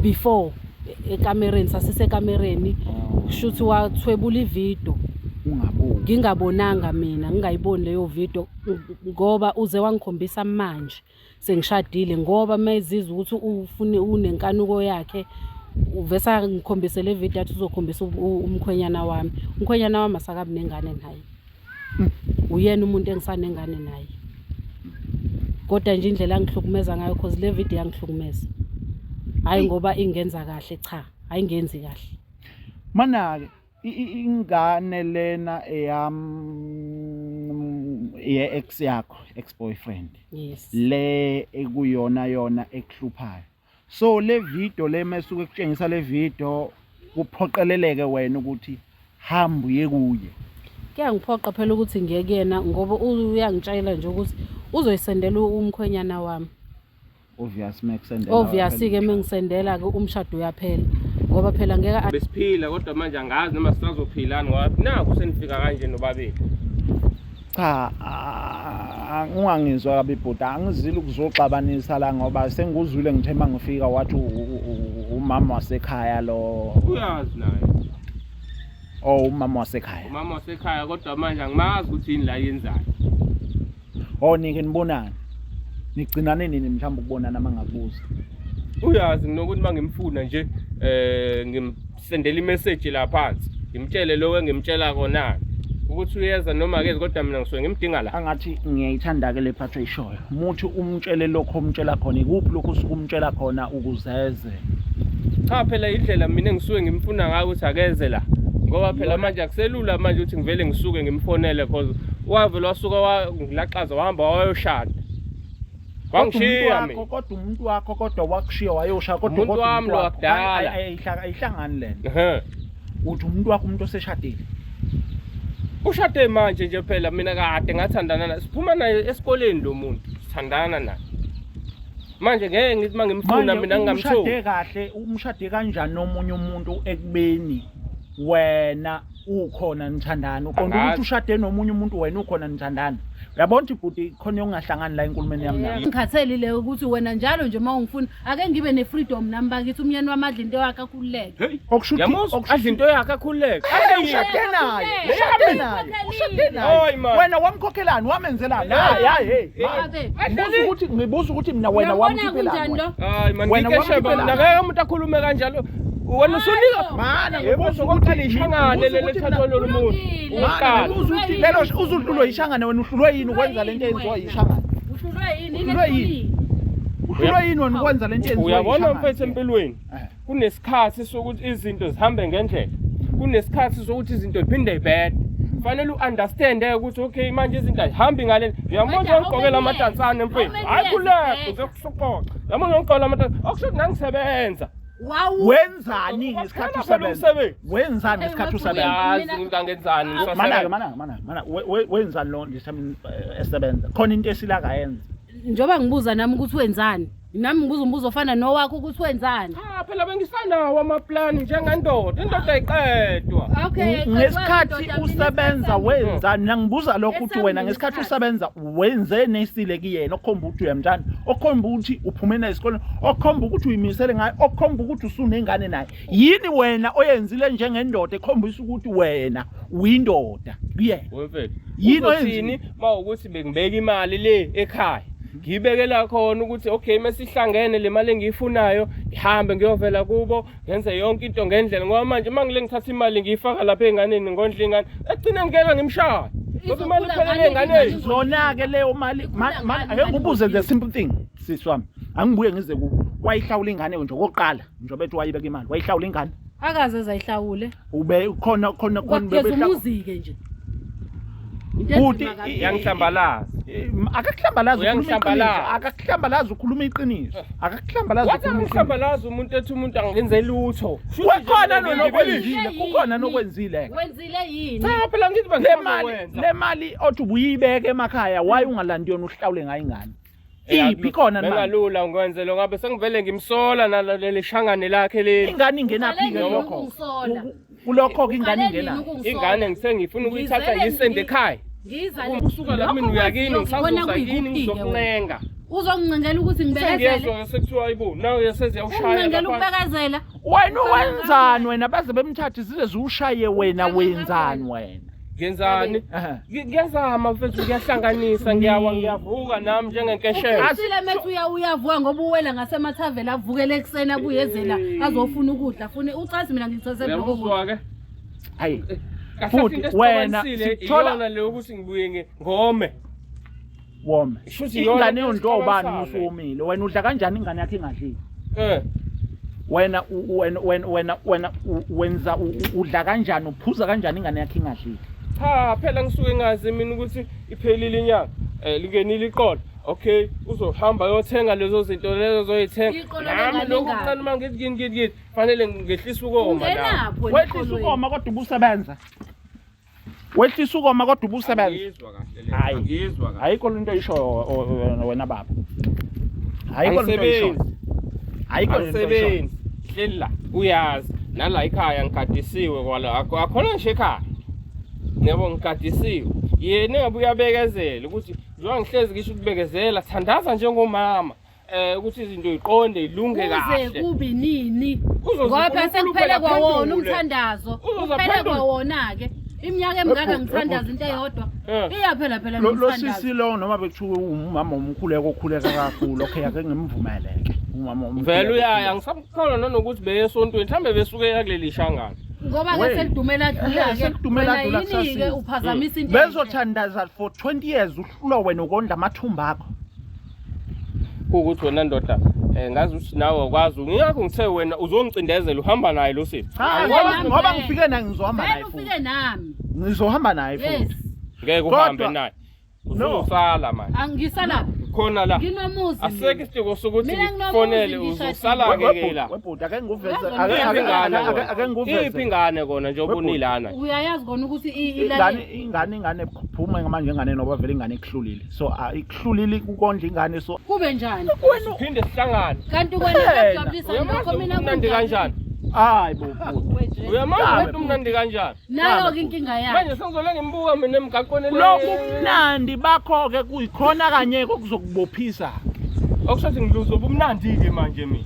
before ekamereni sasisekamereni shuthi wathwebula ivideo ngingabonanga mina ngingayiboni leyo video ngoba uze wangikhombisa manje sengishadile ngoba mayizizwa ukuthi ufune unenkanuko yakhe uvesa ngikhombise le video athi uzokhombisa umkhwenyana wami asakabi nengane naye uyena umuntu engisanengane naye kodwa nje indlela angihlukumeza ngayo cause le video yangihlukumeza hayi ngoba ingenza kahle cha ayingenzi kahle mana-ke ingane lena ex yakho ex-boyfriend yes le ekuyona yona ekuhluphayo so le video le mesuke kutshengisa le video kuphoqeleleke wena ukuthi hamba uye kuye kuyangiphoqa phela ukuthi ngiye kuyena ngoba uyangitshela nje ukuthi uzoyisendela umkhwenyana wami obviously-ke mengisendela ke umshado uyaphela ngoba phela ngeke besiphila kodwa manje angazi noma sisazophilana ngoba nakho senifika kanje nobabili cha ungangizwa kabi bhuda angizile ukuzoxabanisa la ngoba sengikuzwile ngithemba ngifika wathi umama wasekhaya lo uyazi naye umama wasekhaya kodwa manje angimazi ukuthi yini la yenzayo nike nibonana nigcinane nini mhlawumbe ukubonana mangakubuza uyazi nginokuthi mangimfuna nje ngimsendela imessage la phansi ngimtshele lokho engimtshela kona ukuthi uyeza noma ke kodwa mina ngisuke ngimdinga la angathi ngiyayithanda ke le phatho ayishoyo umuthi umtshele lokho umtshela khona ikuphi lokho usukumtshela khona ukuzeze cha phela indlela mina engisuke ngimfuna ngayo ukuthi akeze la ngoba phela manje akuselula manje ukuthi ngivele ngisuke ngimfonele because wavela wasuka wangilaxaza wahamba wayoshada wangishiya mina kodwa umuntu wakho kodwa wakushiya wayoshada kodwa umuntu wami lo akudala ayihlangani lena uthi umuntu wakho umuntu oseshadile ushade manje nje phela mina kade ngathandana naye siphuma naye esikoleni lo muntu sithandana naye manje ngeke ngithi mangimfuna mina ngingamthola umshade kahle umshade kanjani nomunye umuntu ekubeni wena ukhona nithandana uqonda ukuthi ushade nomunye umuntu wena ukhona nithandana uyabona ukuthi bhuti khona ungahlangani la enkulumeni yami nami ngikhatheli le ukuthi wena njalo nje mawungifuna ake ngibe ne-freedom nami bakithi umyeni wami adla into yakhe akhululeke adla into yakhe akhululeke ushade naye wena wamkhokhelani wamenzelani hayi ngibuza ukuthi mina wena wamkhiphelani hayi man ngikesheba mina ngeke umuntu akhulume kanjalo wena usunika mana ngibuza ukuthi lishangane lethatho lomuntu uqala uzuthi lelo uzudlulwe yishangane wena uhlulwe yini ukwenza lento eyenziwa yishangane uhlulwe yini wena ukwenza lento eyenziwa uyabona mfethu empilweni kunesikhathi sokuthi izinto zihambe ngendlela kunesikhathi sokuthi izinto ziphinde zibhede fanele uunderstand ukuthi okay manje izinto azihambi ngale uyamona ugqokela amadansana mfethu hayi kuleke uzokusokoqa yamona ugqokela amadansa akusho nangisebenza wenzani ngesikhathi usebenza wenzani ngesikhathi usebenza ngangenzani mana wenzani lo ngisamini esebenza khona into esila kayenza njoba ngibuza nami ukuthi wenzani nami ngibuza umbuzo ofana nowakho ukuthi wenzani phela bengisanawo amaplani njengendoda indoda ayiqedwa okay ngesikhathi usebenza wenzani nangibuza lokho ukuthi wena ngesikhathi usebenza wenze nesile kuyena okhomba ukuthi uyamthanda okhomba ukuthi uphumena esikoleni okhomba ukuthi uyimisele ngaye okhomba ukuthi usunengane naye yini wena oyenzile njengendoda ekhombisa ukuthi wena uyindoda kuyena wemfethu yini oyenzini mawukuthi bengibeka imali le ekhaya ngibekela khona ukuthi okay masihlangene le mali engiyifunayo ngihambe ngiyovela kubo ngenze yonke into ngendlela ngoba manje mangile ngithatha imali ngiyifaka lapha enganeni ngondla ingane egcina ngikela ngimshaya ngoba imali iphelele enganeni zona ke leyo mali ake ngibuze the simple thing sisi wami angibuye ngize ku wayihlawula ingane nje okoqala njobe ethi wayibeka imali wayihlawula ingane akaze zayihlawule ube khona umuzike nje Buti yangihlambalaza akakuhlambalaza ukhuluma iqiniso akakuhlambalaza umuntu ethi umuntu angenze lutho kukhona nokwenzile wenzile yini cha phela ngithi bangiwenza le mali othi ubuyibeka emakhaya waye ungalandi yona uhlawule ngayo ingane iphi khona bengalula ngwenze lo ngabe sengivele ngimsola nalo lelishangane lakhe leli ingane ingenaphi ke lokho kulokho ke ingane ngisengifuna ukuyithatha ngiyisende ekhaya ngiza usuka la mina uyakini ngisazosakini ngizokuncenga Uzongincengela ukuthi ngibekezele. Sengiyezwa sekuthiwa ayibo nawe yaseziyawushaya Ungicengela ukubekezela. Wena wenzani wena baze bemthathe zize ziwushaye wena wenzani wena? Ngenzani? Ngiyazama mfethu ngiyahlanganisa ngiyavuka nami njengenkeshelo. Asile methu uyavuka ngoba uwela ngasemathavela avukele ekseni abuyezela azofuna ukudla funa ucathi mina ngithosela Uyakuzwa ke? Hayi. Futhi wena sithola le ukuthi ngibuye ngome. Wome. Shuthi Ingane yondobani usomile. Wena udla kanjani ingane yakhe ingadlile? Wena wenza udla kanjani uphuza kanjani ingane yakhe ingadlile? Cha phela ngisuke ngazi mina ukuthi iphelile inyanga. Lingenile iqolo. Okay, uzohamba yothenga lezo zinto lezo zoyithenga. Nami lokho kucela mangithi ngithi fanele ngehlisa ukoma la. Wehlisa ukoma kodwa ubusebenza. Wehlisa ukoma kodwa ubusebenza. Ngizwa kahle le. Hayi ngizwa kahle. Ayikho into eyisho wena baba. Ayikho into eyisho. Ayikho into eyisho. Hleli la uyazi nala ekhaya ngikadisiwe kwala akhona nje ekhaya. Yebo ngikadisiwe. Yena ngabe uyabekezela ukuthi njengoba ngihlezi ngisho ukubekezela thandaza njengomama ukuthi izinto ziqonde ilunge kahle. Kuze kube nini? Ngoba sekuphele kwawona umthandazo. Kuphele kwawona ke. Iminyaka emingaka ngithandaza into eyodwa. Iyaphela phela umthandazo. Lo sisi lo noma bekuthiwa umama omkhuleko okhuleka kakhulu okay ake ngimvumeleke. Umama vele uyaya ngisakukholwa nanokuthi beye esontweni mhlambe besuke yakuleli shangana. Ngoba ke selidumela dlula ke uphazamisa into bezothandaza for 20 years uhlulwa wena ukondla amathumba akho ukuthi wena ndoda ngazi ukuthi nawe ukwazi ngiyakho ngithe wena uzongicindezela uhamba naye lo sithi ngoba ngifike na ngizohamba naye futhi ufike nami ngizohamba naye futhi ngeke uhambe naye uzosala manje angisala khona la nginomuzi aseke isidingo sokuthi ngifonele uzosala ke la webhuda ake ngiveze ake ngiveze iphi ingane kona nje obunilana uyayazi kona ukuthi ingane phuma manje ingane noba vele ingane ekuhlulile so ikuhlulile ukondla ingane so kube njani wena uphinde sihlangane kanti wena ujabulisa lokho mina mnandi kanjani hayi bo uyamazi ukuthi umnandi kanjani nayo inkinga yakhe manje sengizola ngimbuka mina emgaqweni lokhu umnandi bakho ke kuyikhona kanye okuzokubophisa okushathi ngiluzoba umnandi ke manje mina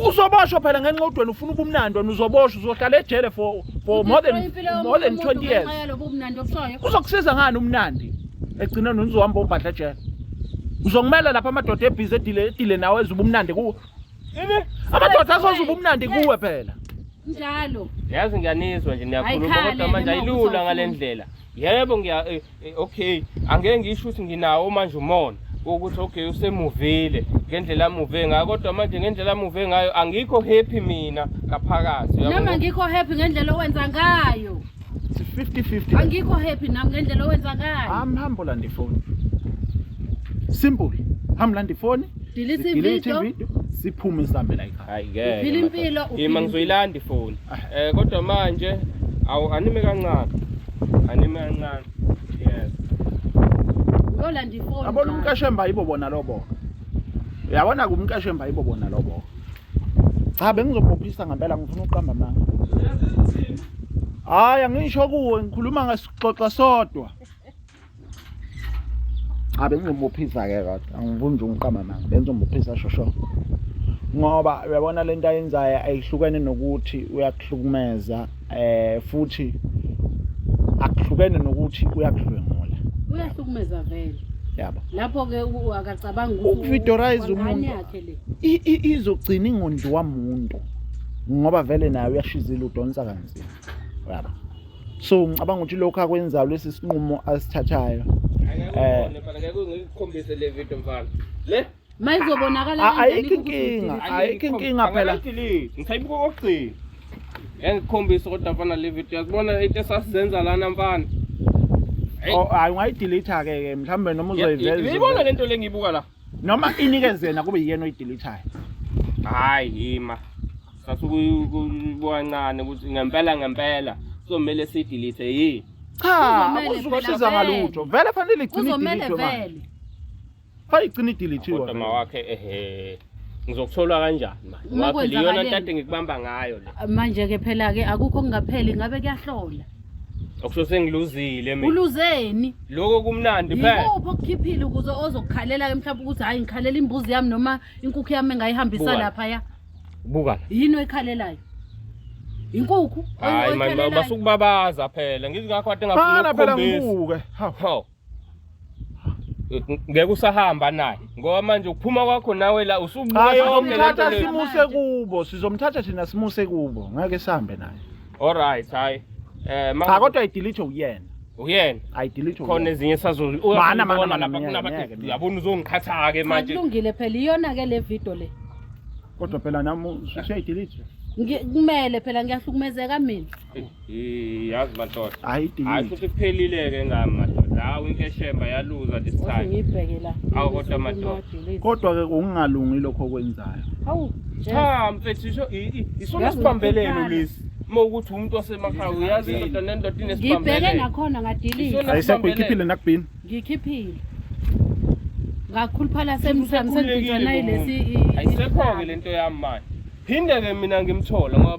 uzoboshwa phela ngenxa udweni ufuna ubumnandi wena uzoboshwa uzohlala ejele for more than 20 years uzokusiza ngani umnandi egcineni uzohamba ubhadla ejele uzongimela lapha amadoda ebhizi edile nawe ezuba umnandi kuwe amadoda azozuba umnandi kuwe phela njalo yazi ngiyanizwa nje niyakhuluma kodwa manje ayilula ngalendlela yebo okay angeke ngisho ukuthi nginawo manje umona ukuthi okay usemuvile ngendlela amuve ngayo kodwa manje ngendlela amuve ngayo angikho happy mina ngaphakathi noma ngikho happy ngendlela owenza ngayo 50-50 angikho happy nami ngendlela owenza ngayo hambo la ndifoni simple hamla ndifoni delete video siphume sihambe la ekhaya hayi ke phila impilo ima ngizoyilanda ifoni kodwa manje anime kancane yes yolanda ifoni yabona umkashemba yibo bona lobo uyabona kumkashemba yibo bona lobo cha bengizobophisa ngempela ngifuna uqamba manga hayi angisho kuwe ngikhuluma ngesixoxa sodwa bengizobophisa ke kodwa angivuni nje uqamba manga bengizobophisa shosho ngoba uyabona lento ayenzayo ayihlukene nokuthi uyakuhlukumeza futhi akuhlukene nokuthi uyakudlwengula uyahlukumeza vele yabo lapho ke akacabanga ukuthi ukvidorize umuntu izogcina ingondi wamuntu ngoba vele naye uyashizila udonsa kanzima yabo so ngicabanga ukuthi lokho akwenzayo lesi sinqumo asithathayo ngeke ngikukhombise le video mfana le mayizobonakala ayikho inkinga phela ngisayibuka kokugcina ngikhombisa kodwa mfana le video yakubona into esasizenza lana mfana hayi ungayidelete ke mhlambe noma uzoyiveza uyibona lento lengiyibuka la noma inikezena kube yiyena oyideletayo hayi ima sathi kuyibukancane ukuthi ngempela somele sidelete yini cha uzosiza ngalutho vele fanele igcine idelete manje fanele igcine idelete kodwa mawakhe ngizokuthola kanjani manje ngoba phela iyona ntate ngikubamba ngayo le manje ke phela ke akukho kungapheli ngabe kuyahlola Okusho sengiluzile mina. Uluzeni? Lokho kumnandi phela. Yikuphi okukhiphile ukuze ozokukhalela ke mhlawumbe ukuthi hayi ngikhalela imbuzi yami noma inkukhu yami engayihambisa Buka. lapha ya. Buka. Yini oyikhalelayo? Inkukhu Hayi manje basukubabaza phela. Ngithi ngakho kade ngafuna Mana phela ukukhombisa. ngibuke. Hawu. Ngeke usahamba naye. Ngoba manje ukuphuma kwakho nawe la usubuka Hayi yonke lento umthatha le. simuse kubo, sizomthatha thina simuse kubo. Ngeke sihambe naye. Alright, hayi. Cha kodwa ayidelete uyena. Uyena. Ayidelete Khona uyena. ezinye sazo Mana, lapha ngeke, kunabade. ngeke. Uyabona uzongikhatha ke manje. Kulungile phela iyona ke le video le. Kodwa phela nami usuyayidelete. Kumele phela ngiyahlukumezeka mina. Yazi madoda. Hayi Ayidelete. futhi kuphelile ke ngami madoda. Hawu inkeshemba yaluza this Othi time. ngibheke la. Awu, kodwa madoda. Kodwa ke kungalungi lokho okwenzayo. Hawu. Cha mfethu isona sibambelelo lesi. Mawukuthi umuntu wasemakhaya uyazi indoda nendoda Ngibheke inesibambelelo. nakhona ngadilika. Isona- Ayisekho ikhiphile nakubini. Ngikhiphile. Ngakhuluphala semthamo sengijana yilesi. Ayisekho ke lento yami manje. Phinde ke mina ngimthola ngoba